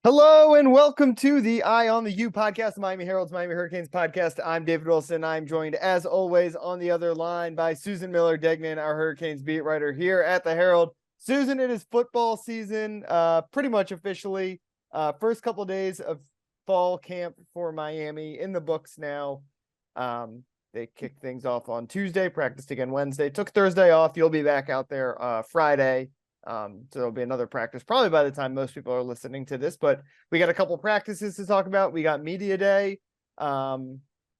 Hello and welcome to the Eye on the U podcast, Miami Herald's Miami Hurricanes podcast. I'm David Wilson. I'm joined, as always, on the other line by Susan Miller Degnan, our Hurricanes beat writer here at the Herald. Susan, it is football season, pretty much officially. First couple of days of fall camp for Miami in the books now. They kicked things off on Tuesday, practiced again Wednesday, took Thursday off. You'll be back out there Friday. So there'll be another practice probably by the time most people are listening to this, but we got a couple practices to talk about. We got media day. We're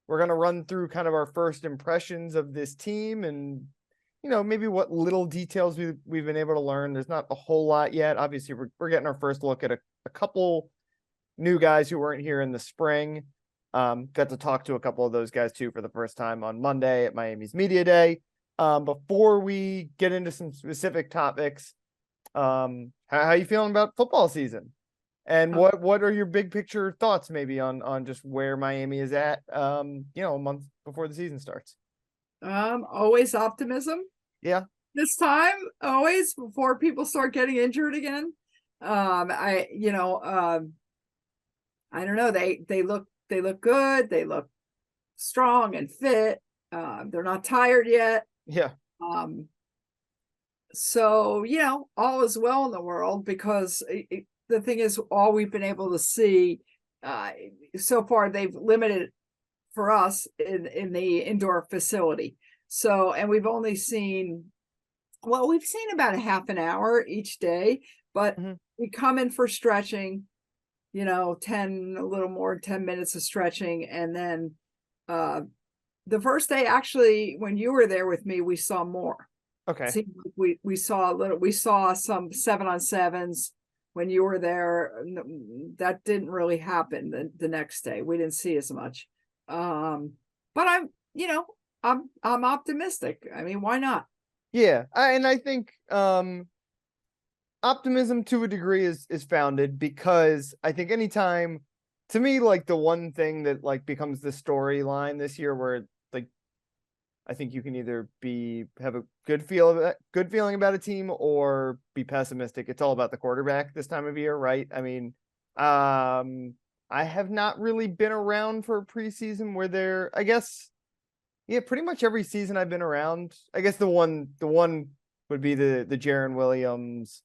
going to run through kind of our first impressions of this team and, maybe what little details we've been able to learn. There's not a whole lot yet. Obviously we're getting our first look at a couple new guys who weren't here in the spring. Got to talk to a couple of those guys too for the first time on Monday at Miami's media day. Before we get into some specific topics, how you feeling about football season, and what are your big picture thoughts maybe on just where Miami is at a month before the season starts? Always optimism. Yeah. This time, always before people start getting injured again. I don't know. They look good. They look strong and fit. They're not tired yet. Yeah. So, all is well in the world because the thing is, all we've been able to see so far, they've limited for us in the indoor facility. So, and we've only seen, we've seen about a half an hour each day, but we come in for stretching, a little more than 10 minutes of stretching. And then the first day, actually, when you were there with me, we saw more. Okay. We saw some 7-on-7s when you were there. That didn't really happen the next day. We didn't see as much. But I'm optimistic. I mean, why not? Yeah. And I think optimism to a degree is founded, because I think anytime, to me, like the one thing that like becomes the storyline this year where I think you can either have a good feeling about a team or be pessimistic. It's all about the quarterback this time of year, right? I mean, I have not really been around for a preseason where pretty much every season I've been around. I guess the one would be the Jaron Williams,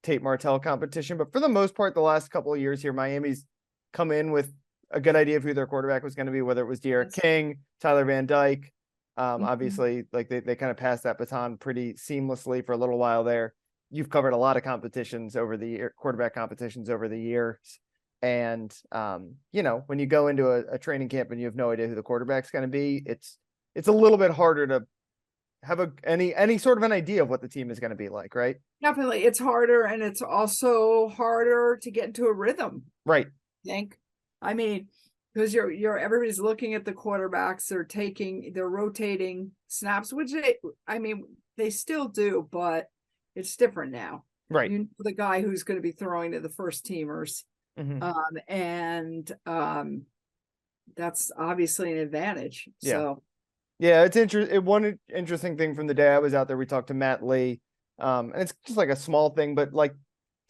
Tate Martell competition. But for the most part, the last couple of years here, Miami's come in with a good idea of who their quarterback was going to be, whether it was De'Aaron King, Tyler Van Dyke. Obviously, like they kind of passed that baton pretty seamlessly for a little while there. You've covered a lot of competitions over the year, quarterback competitions over the years. And, when you go into a training camp and you have no idea who the quarterback's going to be, it's a little bit harder to have any sort of an idea of what the team is going to be like, right? Definitely. It's harder, and it's also harder to get into a rhythm. Right. I think. I mean, because everybody's looking at the quarterbacks, they're rotating snaps, which they still do, but it's different now. Right. You know the guy who's going to be throwing to the first teamers. That's obviously an advantage. Yeah. So yeah, it's interesting. One interesting thing from the day I was out there, we talked to Matt Lee. And it's just like a small thing, but like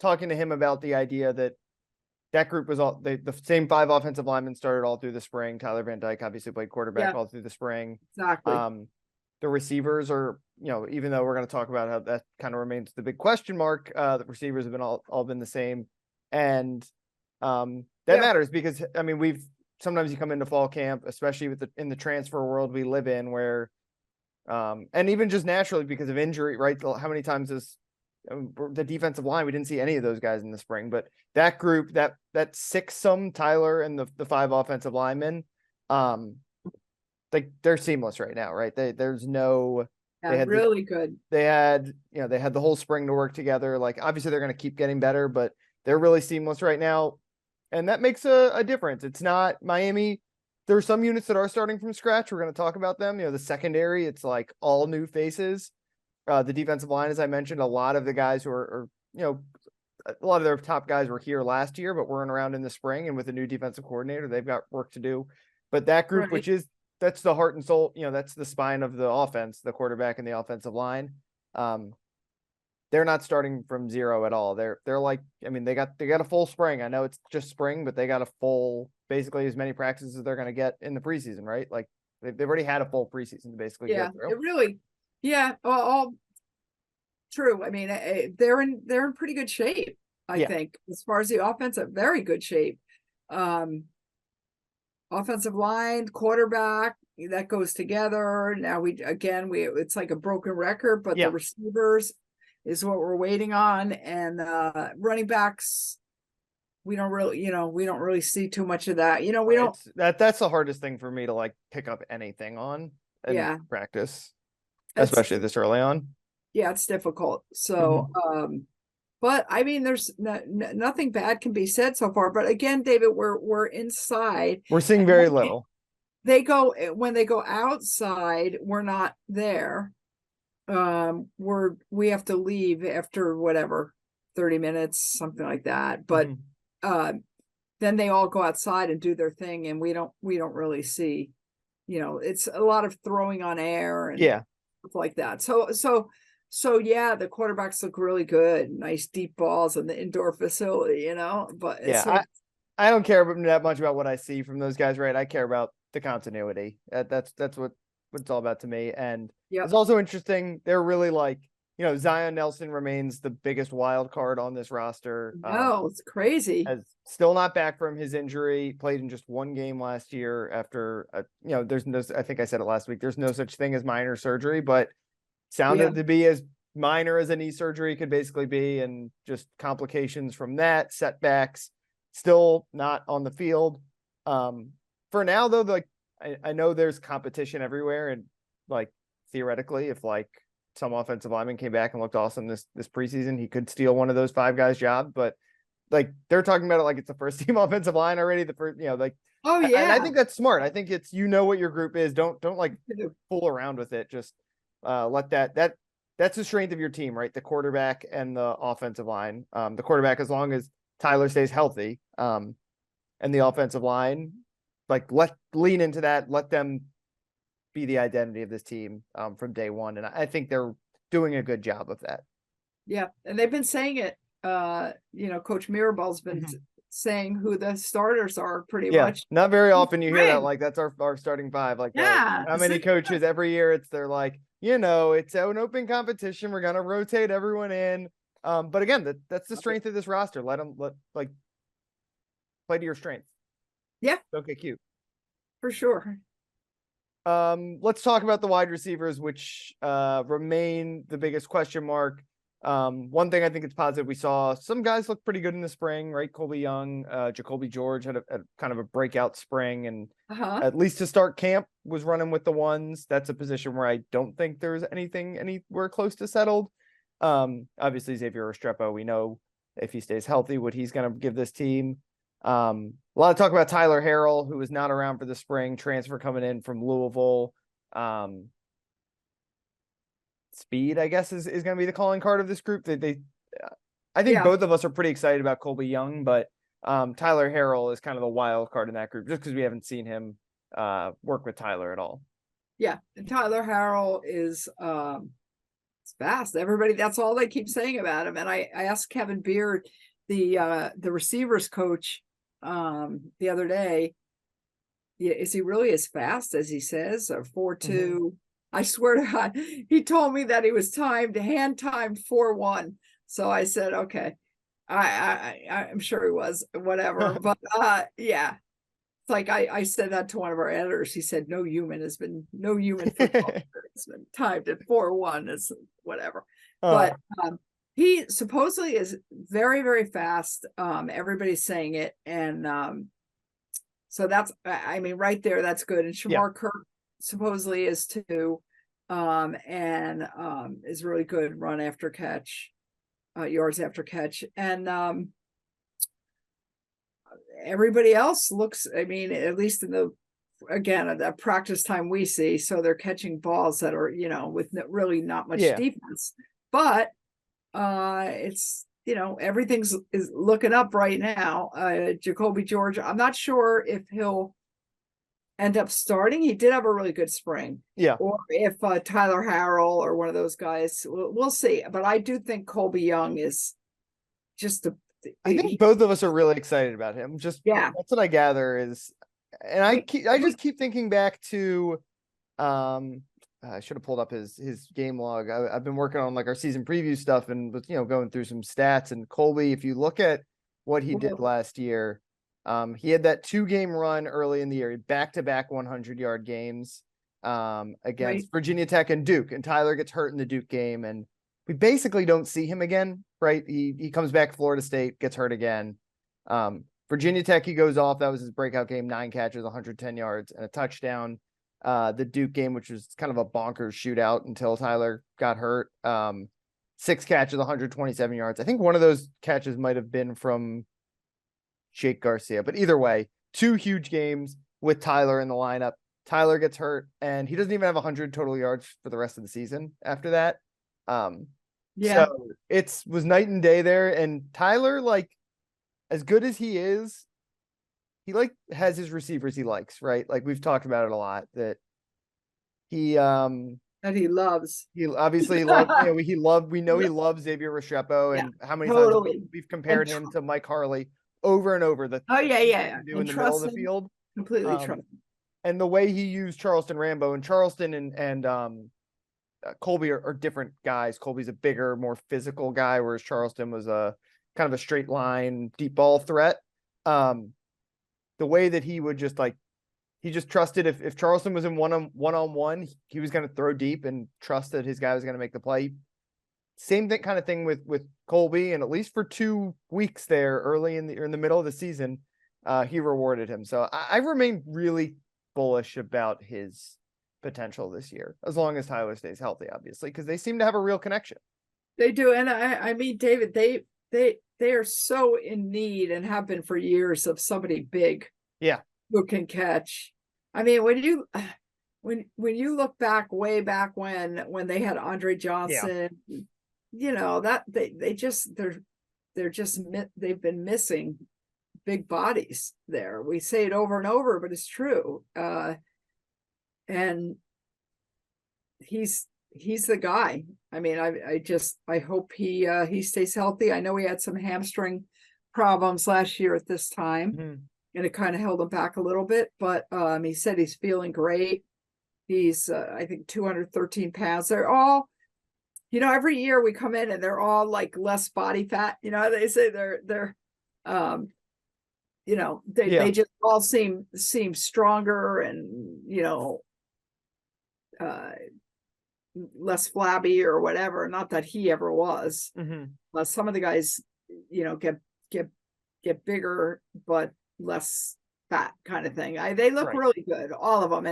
talking to him about the idea that group was all the same 5 offensive linemen started all through the spring. Tyler Van Dyke obviously played quarterback all through the spring. Exactly. The receivers are, even though we're going to talk about how that kind of remains the big question mark, the receivers have been all been the same. And that matters because, I mean, sometimes you come into fall camp, especially in the transfer world we live in, where, and even just naturally because of injury, right? How many times the defensive line, we didn't see any of those guys in the spring, but that group, that 6-some Tyler and the 5 offensive linemen, they're seamless right now, right? There's no, really good. They had the whole spring to work together. Like, obviously they're going to keep getting better, but they're really seamless right now. And that makes a difference. It's not Miami. There are some units that are starting from scratch. We're going to talk about them. The secondary, it's like all new faces. The defensive line, as I mentioned, a lot of the guys who are a lot of their top guys were here last year, but weren't around in the spring. And with a new defensive coordinator, they've got work to do. But that group, that's the heart and soul, that's the spine of the offense, the quarterback and the offensive line. they're not starting from zero at all. They're like, I mean, they got a full spring. I know it's just spring, but they got a full, basically as many practices as they're going to get in the preseason, right? Like they've already had a full preseason to basically Yeah, go through. it really, yeah, all true. I mean, they're in pretty good shape, I think, as far as the offensive, very good shape. Offensive line, quarterback, that goes together. Now it's like a broken record, but the receivers is what we're waiting on, and running backs, we don't really see too much of that. We don't. That's the hardest thing for me to like pick up anything on in practice, especially this early on. Yeah, it's difficult. So, but I mean, there's nothing bad can be said so far. But again, David, we're inside. We're seeing very little. When they go outside, we're not there. We have to leave after whatever 30 minutes, something like that. But then they all go outside and do their thing, and we don't really see. It's a lot of throwing on air and stuff like that. So yeah, the quarterbacks look really good. Nice deep balls in the indoor facility, But I don't care that much about what I see from those guys, right? I care about the continuity. That's what it's all about to me. And it's also interesting. They're really like, Zion Nelson remains the biggest wild card on this roster. No, it's crazy. Still not back from his injury. Played in just one game last year after, there's no, I think I said it last week. There's no such thing as minor surgery, but sounded to be as minor as a knee surgery could basically be, and just complications from that, setbacks, still not on the field. For now though, like I know there's competition everywhere, and like theoretically, if like some offensive lineman came back and looked awesome this preseason, he could steal one of those 5 guys' job. But like they're talking about it like it's the first team offensive line already. The first, like, oh yeah, and I think that's smart. I think it's what your group is. Don't like fool around with it. Just let that's the strength of your team, right? The quarterback and the offensive line. The quarterback, as long as Tyler stays healthy, and the offensive line, like lean into that, let them be the identity of this team from day one. And I think they're doing a good job of that. Yeah. And they've been saying it, Coach Mirabel's been saying who the starters are pretty much. Not very often you hear that, like that's our starting 5. Like how many coaches every year they're like, it's an open competition. We're gonna rotate everyone in. But again, that's the strength of this roster. Let play to your strength. Yeah. Don't get cute. For sure. Let's talk about the wide receivers, which remain the biggest question mark. One thing I think it's positive, we saw some guys look pretty good in the spring, right? Colby Young, Jacoby George had a kind of a breakout spring, and at least to start camp was running with the ones. That's a position where I don't think there's anything anywhere close to settled. Obviously Xavier Restrepo, we know if he stays healthy, what he's going to give this team. A lot of talk about Tyler Harrell, who was not around for the spring, transfer coming in from Louisville. Speed, I guess, is going to be the calling card of this group. I think both of us are pretty excited about Colby Young, but Tyler Harrell is kind of the wild card in that group, just because we haven't seen him work with Tyler at all. Yeah, and Tyler Harrell is it's fast. Everybody, that's all they keep saying about him. And I asked Kevin Beard, the receivers coach, the other day, is he really as fast as he says? Or 4.2? I swear to God, he told me that he was hand timed 4.1. So I said, okay, I'm sure he was, whatever. But yeah, it's like I said that to one of our editors. He said, no human football has been timed at 4.1. It's whatever. But he supposedly is very, very fast. Everybody's saying it. And so that's, I mean, right there, that's good. And Shamar Kirk supposedly is too, and is really good run after catch, yards after catch. And everybody else looks, I mean, at least in the practice time we see, so they're catching balls that are, with really not much defense. But it's, everything's is looking up right now. Jacoby George, I'm not sure if he'll end up starting. He did have a really good spring. Yeah. Or if Tyler Harrell or one of those guys, we'll see. But I do think Colby Young is just I think both of us are really excited about him. Just yeah. That's what I gather is, and I just keep thinking back to, I should have pulled up his game log. I've been working on like our season preview stuff and was, going through some stats. And Colby, if you look at what he did last year, he had that 2-game run early in the year, back-to-back 100-yard games against Virginia Tech and Duke. And Tyler gets hurt in the Duke game, and we basically don't see him again, right? He comes back Florida State, gets hurt again. Virginia Tech, he goes off. That was his breakout game, 9 catches, 110 yards, and a touchdown. The Duke game, which was kind of a bonkers shootout until Tyler got hurt. 6 catches, 127 yards. I think one of those catches might have been from Jake Garcia, but either way, 2 huge games with Tyler in the lineup. Tyler gets hurt, and he doesn't even have 100 total yards for the rest of the season after that. So it was night and day there. And Tyler, like, as good as he is, he like has his receivers he likes, right? Like we've talked about it a lot, that he that he loves. He obviously loves, he loves Xavier Restrepo, and how many times we've compared him to Mike Harley over and over. Do in the middle of the field. Completely trust. And the way he used Charleston Rambo, and Charleston and Colby are different guys. Colby's a bigger, more physical guy, whereas Charleston was a kind of a straight line, deep ball threat. The way that he would just he just trusted if Charleston was in one-on-one, he was going to throw deep and trust that his guy was going to make the play. Same kind of thing with Colby, and at least for 2 weeks there early in the middle of the season, he rewarded him. So I remain really bullish about his potential this year, as long as Tyler stays healthy, obviously, because they seem to have a real connection. They do, and I mean, David, they are so in need, and have been for years, of somebody big, who can catch. I mean, when you look back, way back when they had Andre Johnson, that they've been missing big bodies there. We say it over and over, but it's true. And he's the guy. I mean, I hope he stays healthy. I know he had some hamstring problems last year at this time, and it kind of held him back a little bit, but he said he's feeling great. He's I think 213 pounds. They're all, every year we come in and they're all like less body fat. They say they're they just all seem stronger and less flabby or whatever. Not that he ever was. Some of the guys, get bigger but less fat, kind of thing. They look really good, all of them.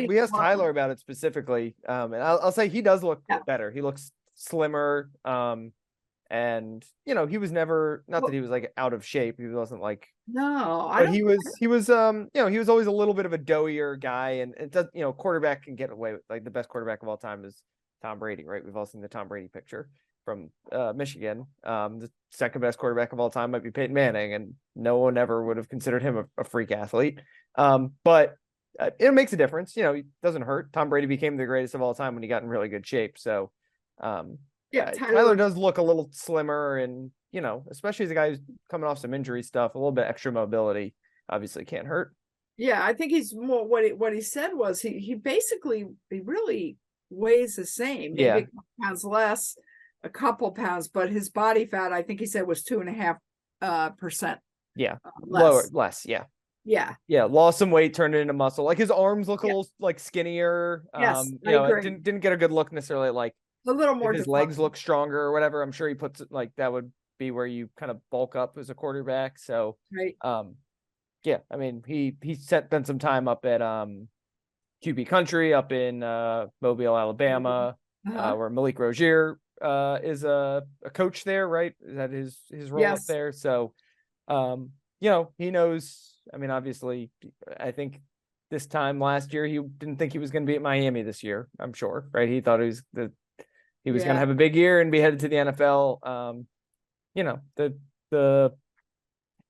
We asked Tyler about it specifically, and I'll say he does look better. He looks slimmer, and he was never, not that he was like out of shape. He wasn't like, but he was always a little bit of a doughier guy, and it does, quarterback can get away with, like, the best quarterback of all time is Tom Brady, right? We've all seen the Tom Brady picture from Michigan. The second best quarterback of all time might be Peyton Manning, and no one ever would have considered him a freak athlete. But it makes a difference. He doesn't hurt. Tom Brady became the greatest of all time when he got in really good shape. So Tyler does look a little slimmer, and especially as a guy who's coming off some injury stuff, a little bit extra mobility obviously can't hurt. Yeah, I think he's more, what he said was he basically, he really weighs the same, maybe a couple pounds less, a couple pounds, but his body fat, I think he said, was 2.5%. Less. Yeah. Lost some weight, turned it into muscle. Like his arms look a little like skinnier. Didn't get a good look necessarily, like a little more. His legs look stronger or whatever. I'm sure he puts it, like, that would be where you kind of bulk up as a quarterback. So I mean, he spent some time up at QB country up in Mobile, Alabama, where Malik Rozier is a coach there, right? Is that his role up there? So he knows. I mean, obviously, I think this time last year he didn't think he was going to be at Miami this year. I'm sure, right? He thought he was going to have a big year and be headed to the NFL. The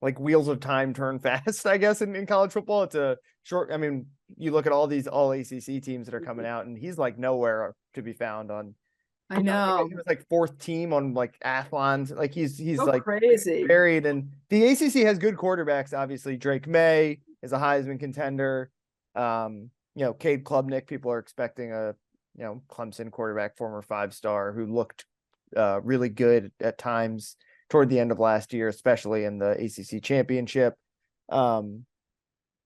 like wheels of time turn fast, I guess, in college football. It's a short, I mean, you look at all these all ACC teams that are coming out, and he's like nowhere to be found on. I I think know. he was like fourth team on like Athlon. Like he's So like crazy. buried. And the ACC has good quarterbacks. Obviously, Drake May is a Heisman contender. Cade Klubnik. People are expecting a Clemson quarterback, former 5-star, who looked really good at times toward the end of last year, especially in the ACC championship. Brennan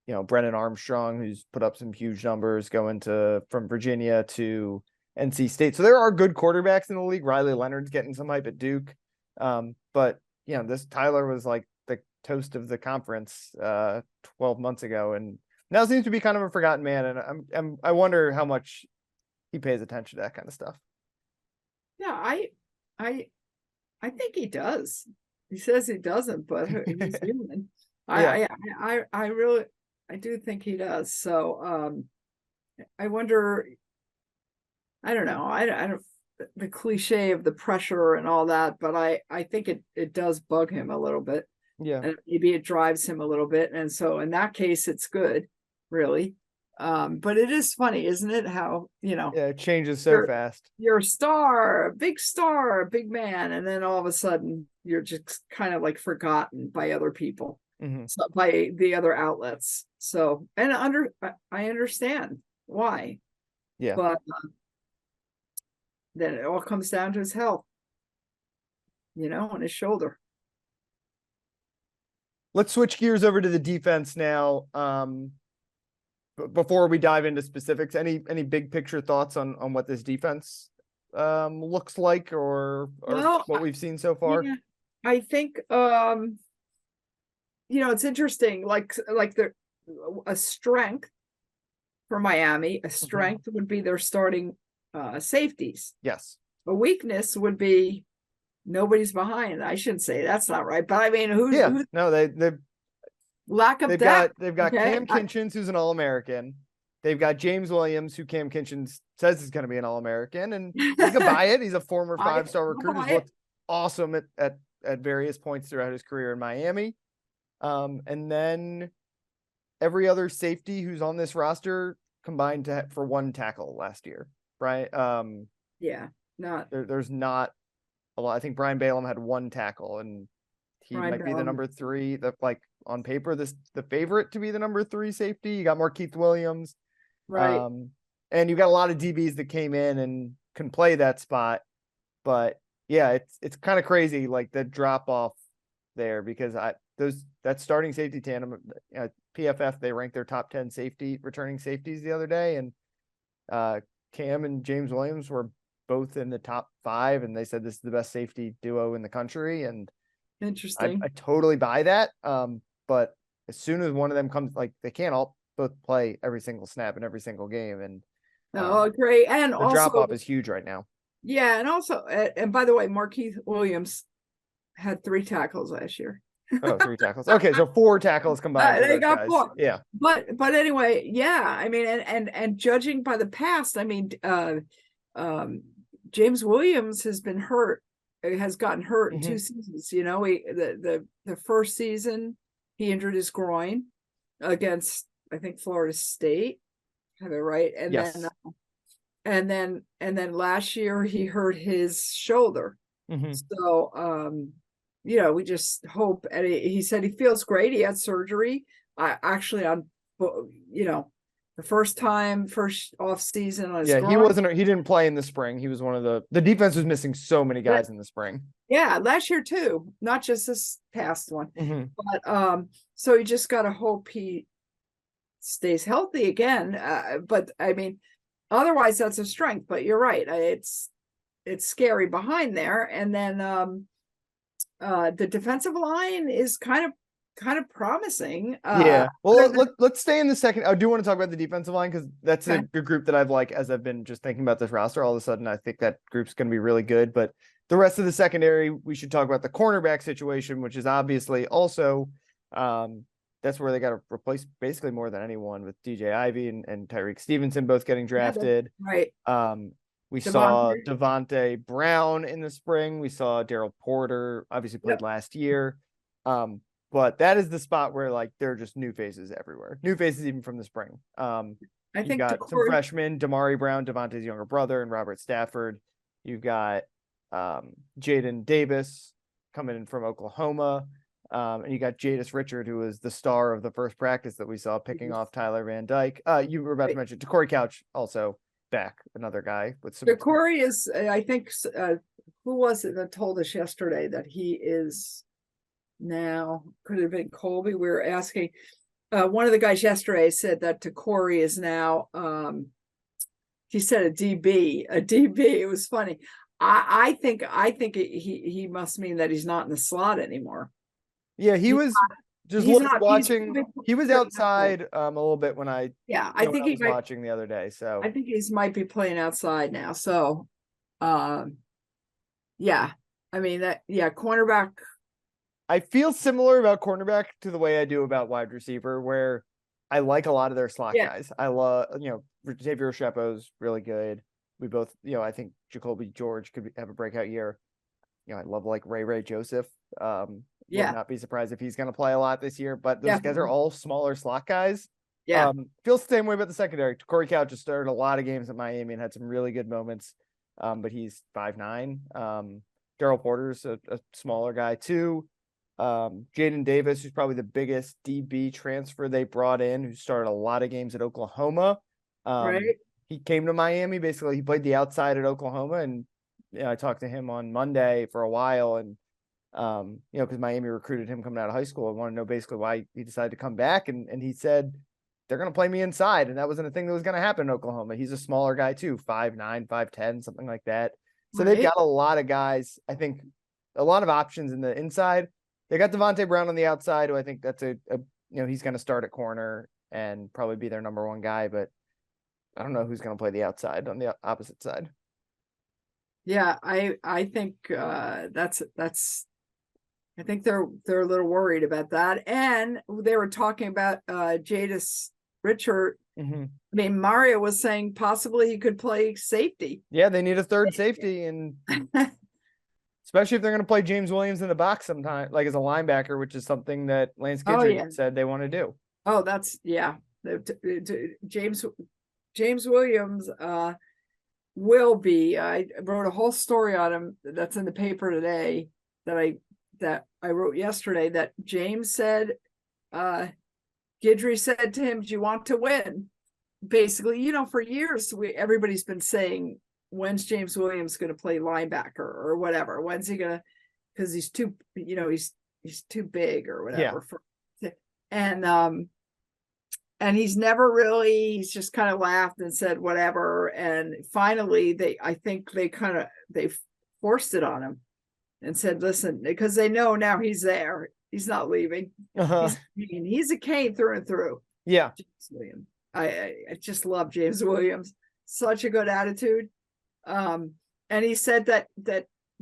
Armstrong, who's put up some huge numbers going from Virginia to NC State. So there are good quarterbacks in the league. Riley Leonard's getting some hype at Duke. But this Tyler was like the toast of the conference 12 months ago, and now seems to be kind of a forgotten man. And I wonder how much he pays attention to that kind of stuff. Yeah, I think he does. He says he doesn't, but he's human. Yeah. I really do think he does. So I wonder. I don't know. I don't the cliche of the pressure and all that, but I think it does bug him a little bit. Yeah. And maybe it drives him a little bit. And so in that case, it's good, really. But it is funny, isn't it? How, Yeah, it changes so fast. You're a big man, and then all of a sudden you're just kind of like forgotten by other people, so by the other outlets. So, and I understand why. Yeah. But then it all comes down to his health, on his shoulder. Let's switch gears over to the defense now. Before we dive into specifics, any big picture thoughts on what this defense looks like, or what we've seen so far? Yeah, I think it's interesting. Like a strength for Miami, a strength would be their starting safeties. Yes. A weakness would be nobody's behind. I shouldn't say that's not right, but I mean, who's no, they lack of depth. They've got Cam Kinchins, who's an All-American. They've got James Williams, who Cam Kinchins says is going to be an All-American, and you can buy it. He's a former 5-star recruit who's looked awesome at various points throughout his career in Miami. And then every other safety who's on this roster combined for one tackle last year, right? There's not a lot. I think Brian Balaam had one tackle, and he might be the number 3. That, like, on paper, the favorite to be the number 3 safety. You got Markeith Williams, right? And you got a lot of DBs that came in and can play that spot. But yeah, it's kind of crazy, like the drop off there, because that starting safety tandem, PFF, they ranked their top 10 returning safeties the other day, and Cam and James Williams were both in the top 5, and they said this is the best safety duo in the country. And interesting. I totally buy that. But as soon as one of them comes, like, they can't all both play every single snap in every single game. And great. And the also, drop off is huge right now. Yeah, and also, and by the way, Markeith Williams had 3 tackles last year. 3 tackles. Okay, so 4 tackles combined. They got 4. Yeah. But anyway, yeah. I mean, and judging by the past, I mean, James Williams has been hurt. Has gotten hurt in 2 seasons. The first season he injured his groin against, I think, Florida State. Have it right? And yes. then last year he hurt his shoulder. So we just hope. And he said he feels great. He had surgery. Actually, on the first off season on his groin. He didn't play in the spring. He was one of the defense was missing so many guys in the spring. Yeah, last year too, not just this past one. But so you just gotta hope he stays healthy again. But I mean, otherwise that's a strength. But you're right, it's scary behind there. And then the defensive line is kind of promising. Well, let's stay in the second. I do want to talk about the defensive line, because that's a good group that I've as I've been just thinking about this roster, all of a sudden I think that group's going to be really good. But the rest of the secondary, we should talk about the cornerback situation, which is obviously also that's where they got to replace basically more than anyone, with DJ Ivey and Tyreek Stevenson both getting drafted. Right. We saw Devontae Brown in the spring. We saw Daryl Porter obviously played last year. but that is the spot where like there are just new faces everywhere. New faces even from the spring. I You've think got some freshmen, Damari Brown, Devontae's younger brother, and Robert Stafford. You've got Jaden Davis coming in from Oklahoma. And you got Jadis Richard, who was the star of the first practice that we saw picking off Tyler Van Dyke. You were about to mention Corey Couch, also back, another guy with some. Corey is, I think, who was it that told us yesterday that he is now, could it have been Colby? We were asking, one of the guys yesterday said that Corey is now, he said a DB. It was funny. I think he must mean that he's not in the slot anymore. Yeah, he was just watching. He was outside a little bit when I think he was watching the other day. So I think he might be playing outside now. So, yeah, I mean cornerback. I feel similar about cornerback to the way I do about wide receiver, where I like a lot of their slot guys. I love, Xavier Shepo's really good. We both, I think Jacoby George could have a breakout year. I love like Ray Joseph. Would not be surprised if he's going to play a lot this year, but those guys are all smaller slot guys. Feels the same way about the secondary. Corey Couch just started a lot of games at Miami and had some really good moments. But he's 5'9". Daryl Porter's a smaller guy too. Jaden Davis, who's probably the biggest DB transfer they brought in, who started a lot of games at Oklahoma. Right. He came to Miami. Basically, he played the outside at Oklahoma, and I talked to him on Monday for a while, and because Miami recruited him coming out of high school. I want to know basically why he decided to come back, and he said they're going to play me inside, and that wasn't a thing that was going to happen in Oklahoma. He's a smaller guy too, 5'9", 5'10", something like that. So they've got a lot of guys. I think a lot of options in the inside. They got Devontae Brown on the outside, who I think that's he's going to start at corner and probably be their number one guy, but I don't know who's going to play the outside on the opposite side. Yeah, I think that's I think they're a little worried about that. And they were talking about Jadis Richard. Mm-hmm. I mean, Mario was saying possibly he could play safety. Yeah, they need a third safety, and especially if they're going to play James Williams in the box sometime, like as a linebacker, which is something that Lance Guidry said they want to do. Oh, that's James Williams will be. I wrote a whole story on him that's in the paper today that I wrote yesterday, that James said, Guidry said to him, do you want to win? Basically, for years, everybody's been saying, when's James Williams going to play linebacker or whatever? When's he going to, because he's too, he's too big or whatever. And he's never really, he's just kind of laughed and said whatever. And finally, I think they forced it on him and said, listen, because they know now he's there. He's not leaving. He's a Cane through and through. Yeah. James Williams. I just love James Williams. Such a good attitude. And he said that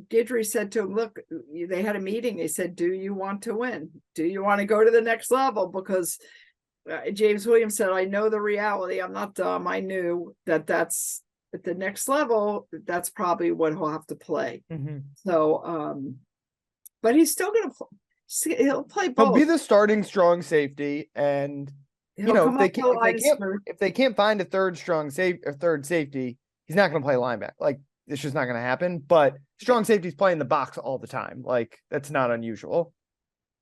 Guidry said to him, look, they had a meeting. They said, do you want to win? Do you want to go to the next level? Because James Williams said, I know the reality. I'm not dumb. I knew that's at the next level. That's probably what he'll have to play. Mm-hmm. So, but he's still going to he'll play both. He'll be the starting strong safety, and if they can't find a third safety, he's not going to play linebacker. Like, it's just not going to happen. But strong safety's playing the box all the time. Like, that's not unusual.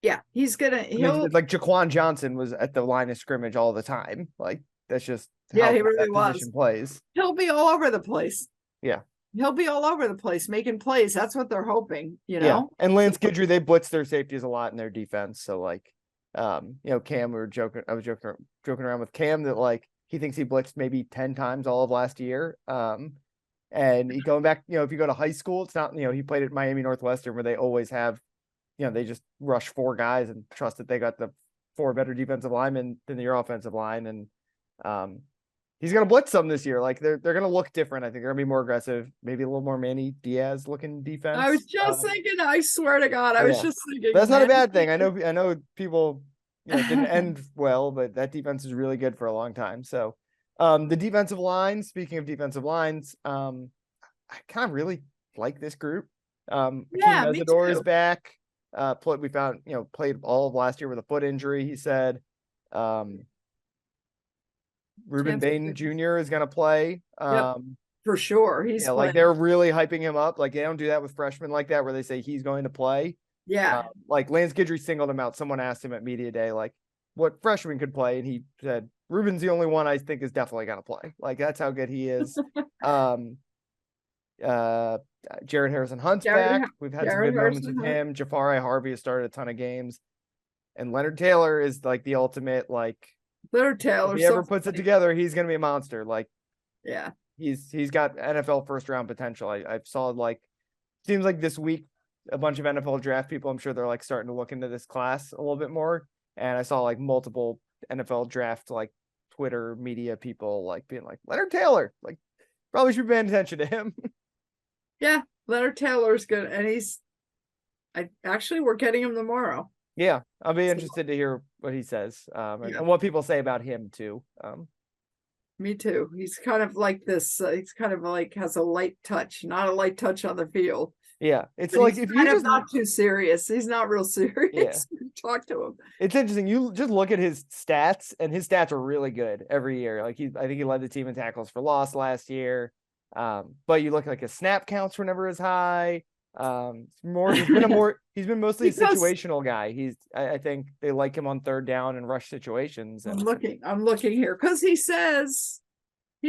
Yeah, he'll like Jaquan Johnson was at the line of scrimmage all the time. Like, that's just how he really was. Plays. He'll be all over the place. Yeah. He'll be all over the place making plays. That's what they're hoping, Yeah. And Lance Guidry, they blitz their safeties a lot in their defense. So like, Cam, I was joking around with Cam that like he thinks he blitzed maybe 10 times all of last year. And he going back, if you go to high school, it's not, he played at Miami Northwestern where they always have, they just rush 4 guys and trust that they got the 4 better defensive linemen than your offensive line. And he's going to blitz some this year. Like they're going to look different. I think they're going to be more aggressive, maybe a little more Manny Diaz looking defense. I was just thinking, I swear to God, I was just thinking. That's not a bad thing. I know people didn't end well, but that defense is really good for a long time. So the defensive line, speaking of defensive lines, I kind of really like this group. Akeem Mesidor is back. We found, played all of last year with a foot injury, he said. Ruben Bain Jr. is going to play. Yep, for sure. He's like playing. they're really hyping him up. Like they don't do that with freshmen like that, where they say he's going to play. Yeah. Like Lance Guidry singled him out. Someone asked him at media day, like, what freshman could play, and he said Ruben's the only one I think is definitely going to play. Like that's how good he is. Jared Harrison Hunt's back. We've had some good moments with him. Jafari Harvey has started a ton of games, and Leonard Taylor is like the ultimate, like, Leonard Taylor. If he ever puts it together, he's going to be a monster. Like, yeah, he's got NFL first round potential. I saw, like, seems like this week a bunch of NFL draft people, I'm sure they're like starting to look into this class a little bit more. And I saw like multiple NFL draft, like, Twitter media people like being like, Leonard Taylor, like, probably should be paying attention to him. Yeah, Leonard Taylor's good, and we're getting him tomorrow. Yeah, I'll be interested to hear what he says, and what people say about him too. Me too. He's kind of like this. He's kind of like has a light touch, not a light touch on the field. Yeah, it's like if you just not too serious. He's not real serious. Yeah. Talk to him. It's interesting. You just look at his stats, and his stats are really good every year. Like I think he led the team in tackles for loss last year. But you look like his snap counts were never as high. He's been mostly a situational guy. I think they like him on third down and rush situations. And I'm looking here because he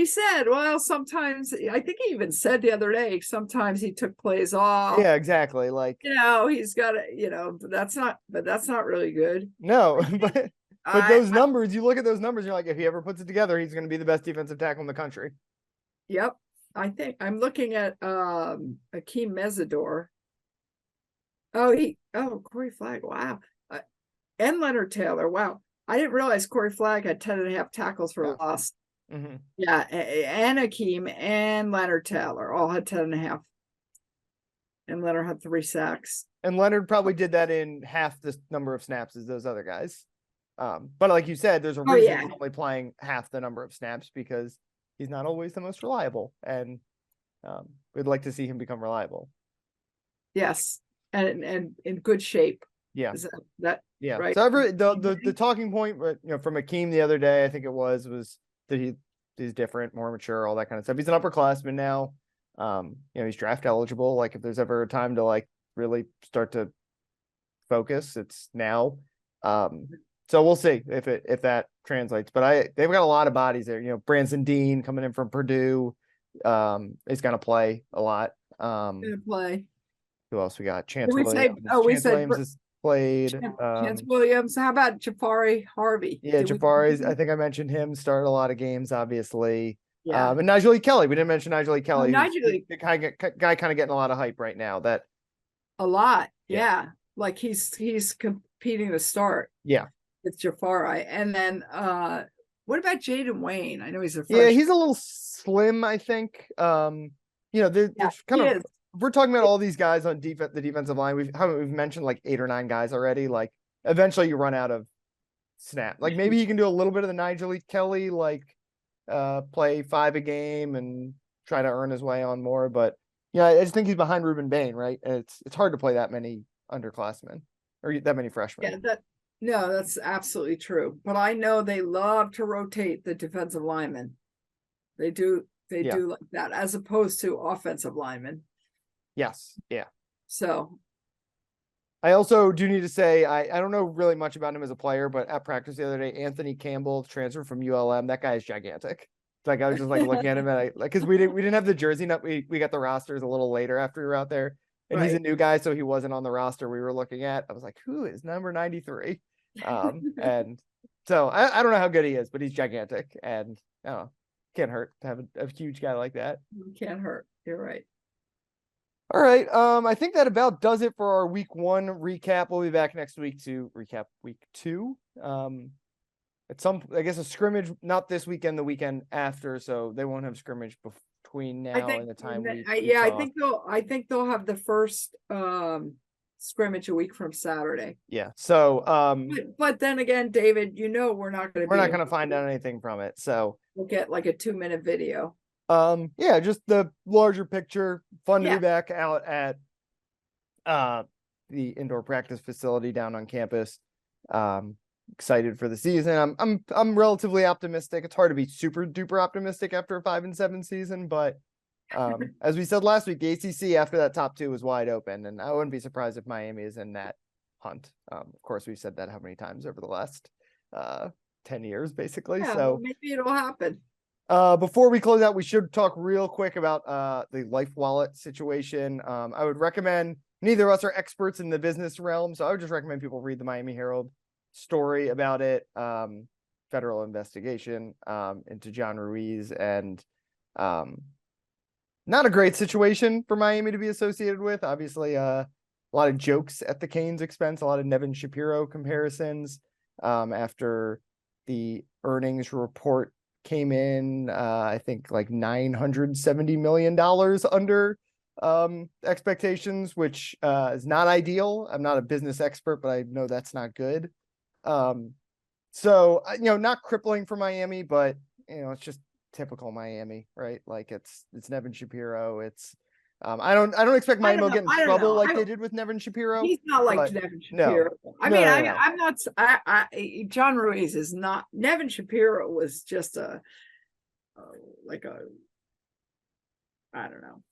said, well, sometimes I think he even said the other day, sometimes he took plays off. Yeah, exactly. Like, he's got that's not really good. No, but those numbers, you look at those numbers, you're like, if he ever puts it together, he's going to be the best defensive tackle in the country. Yep. I think I'm looking at Akeem Mesidor. Corey Flagg. Wow. And Leonard Taylor. Wow. I didn't realize Corey Flagg had 10.5 tackles for loss. Mm-hmm. Yeah. And Akeem and Leonard Taylor all had 10.5. And Leonard had 3 sacks. And Leonard probably did that in half the number of snaps as those other guys. But like you said, there's a reason he's only playing half the number of snaps, because he's not always the most reliable, and we'd like to see him become reliable. Yes, and in good shape. Yeah, that yeah. Right? So the talking point, from Akeem the other day, I think it was that he's different, more mature, all that kind of stuff. He's an upperclassman now. He's draft eligible. Like, if there's ever a time to like really start to focus, it's now. So we'll see if that translates. But they've got a lot of bodies there. Branson Dean coming in from Purdue is going to play a lot. Play. Who else we got? Chance Williams. Williams has played. Chance Williams. How about Jafari Harvey? Yeah, Jafari's. I think I mentioned him. Started a lot of games, obviously. Yeah. And Nigel Kelly. We didn't mention Nigel Kelly. The guy kind of getting a lot of hype right now. That a lot. Yeah. Like he's competing to start. Yeah. With Jafari. And then what about Jaden Wayne? I know he's a freshman. Yeah, he's a little slim, I think. There's kind of, we're talking about all these guys on the defensive line. We've mentioned like 8 or 9 guys already. Like, eventually you run out of snap. Like, maybe he can do a little bit of the Nigel Kelly, like play 5 a game and try to earn his way on more. But yeah, I just think he's behind Ruben Bain, right? And it's hard to play that many underclassmen or that many freshmen. Yeah, no, that's absolutely true. But I know they love to rotate the defensive linemen. They do like that, as opposed to offensive linemen. Yes. Yeah. So I also do need to say, I don't know really much about him as a player, but at practice the other day, Anthony Campbell transferred from ULM. That guy is gigantic. Like, I was just like looking at him, and because we didn't have the jersey. We got the rosters a little later after we were out there. And he's a new guy, so he wasn't on the roster we were looking at. I was like, who is number 93? And so I don't know how good he is, but he's gigantic, and can't hurt to have a huge guy like that. Can't hurt. You're right. All right. I think that about does it for our week 1 recap. We'll be back next week to recap week 2. I guess a scrimmage, not this weekend, the weekend after, so they won't have scrimmage between now and the time I think they'll have the first scrimmage a week from Saturday. Yeah. So but then again, David, we're not going to find out anything from it. So we'll get like a 2-minute video. Just the larger picture. Fun to be back out at the indoor practice facility down on campus. Excited for the season. I'm relatively optimistic. It's hard to be super duper optimistic after a 5-7 season, but as we said last week, the ACC after that top 2 was wide open, and I wouldn't be surprised if Miami is in that hunt. Of course, we've said that how many times over the last 10 years, basically. Yeah, so well, maybe it'll happen. Before we close out, we should talk real quick about the Life Wallet situation. I would recommend, neither of us are experts in the business realm, so I would just recommend people read the Miami Herald story about it. Federal investigation into John Ruiz, and not a great situation for Miami to be associated with. Obviously, a lot of jokes at the Canes' expense, a lot of Nevin Shapiro comparisons after the earnings report came in, I think like $970 million under expectations, which is not ideal. I'm not a business expert, but I know that's not good. So, not crippling for Miami, but, it's just typical Miami, right? Like it's Nevin Shapiro. It's I don't expect Miami will get in trouble like they did with Nevin Shapiro. He's not like Nevin Shapiro. I'm not. John Ruiz is not. Nevin Shapiro was just a I don't know,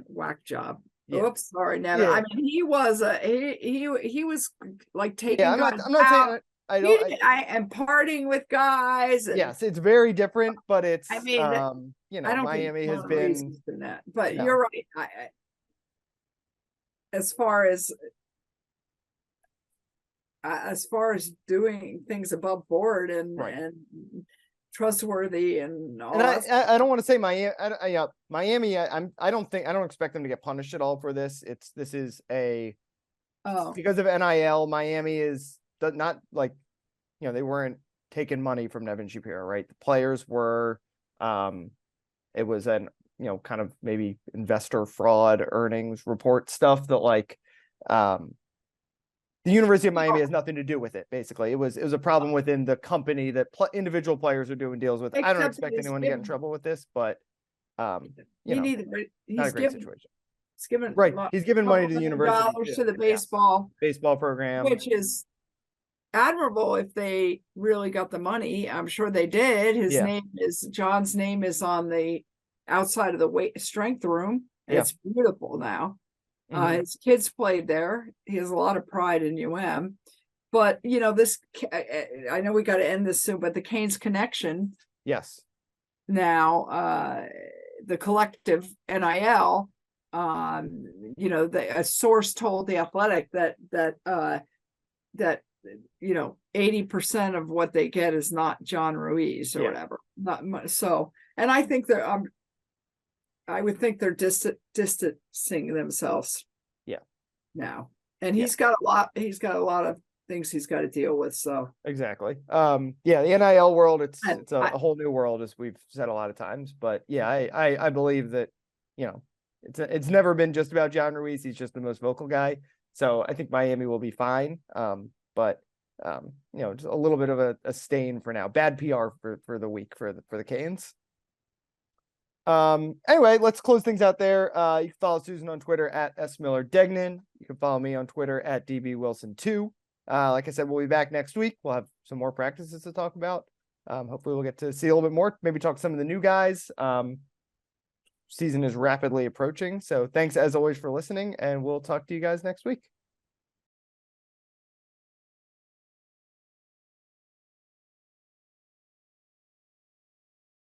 whack job. Yeah. Oops, sorry, Nevin. Yeah. I mean, he was he was like taking. Yeah, I'm not saying. And partying with guys. And, yes, it's very different, but it's. I mean, I don't Miami has been that, but no. You're right. As far as doing things above board and trustworthy and all. And I don't want to say Miami. Miami. I don't expect them to get punished at all for this. This is because of NIL. Miami is not like, they weren't taking money from Nevin Shapiro, right? The players were, it was an, kind of maybe investor fraud earnings report stuff that the University of Miami has nothing to do with it. Basically, it was a problem within the company that individual players are doing deals with. I don't expect anyone to get in trouble with this, but not a great situation. He's given money to the university. Dollars to the baseball program, which is admirable if they really got the money. I'm sure they did. John's name is on the outside of the strength room. It's beautiful now. Mm-hmm. His kids played there. He has a lot of pride in UM. But this, I know we got to end this soon, but the Canes connection. Yes. Now, the collective NIL. A source told The Athletic that 80% of what they get is not John Ruiz or whatever. Not much. So, and I think I would think they're distancing themselves. Yeah. Now, and he's got a lot of things he's got to deal with. So exactly. The NIL world, it's a whole new world, as we've said a lot of times. But I believe that it's never been just about John Ruiz. He's just the most vocal guy. So I think Miami will be fine. But just a little bit of a stain for now. Bad PR for the week for the Canes. Anyway, let's close things out there. You can follow Susan on Twitter at @SMillerDegnan. You can follow me on Twitter at DBWilson2. Like I said, we'll be back next week. We'll have some more practices to talk about. Hopefully we'll get to see a little bit more, maybe talk to some of the new guys. Season is rapidly approaching. So thanks as always for listening, and we'll talk to you guys next week.